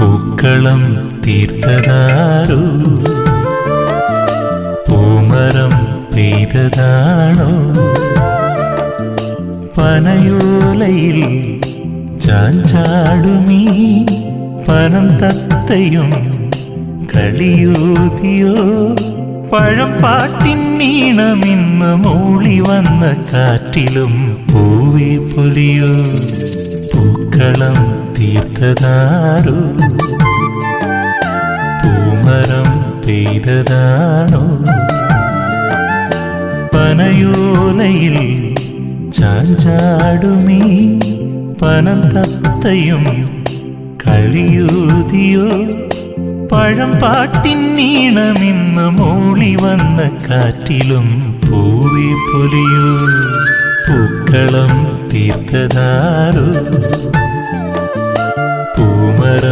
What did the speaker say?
പൂക്കളം തീർത്തതാരോ, പൂമരം പെയ്തതാണോ, പനയോലയിൽ ചാഞ്ചാടുമീ പനം തത്തയും കളിയൂതിയോ, പഴംപാട്ടിൻ നീണമിന്ന് മൂളി വന്ന കാറ്റിലും പൂവേ പൊലിയോ. പൂക്കളം തീർത്തതാരോ, പൂമരം പെയ്തതാണോ, പനയോലയിൽ ചാഞ്ചാടുമീ പനം തത്തയും കളിയൂതിയോ, പഴംപാട്ടിൻ നീണമിന്ന് മൂളി വന്ന കാറ്റിലും പൂവേ പൊലിയോ. പൂക്കളം തീർത്തതാരോ, പൂമരം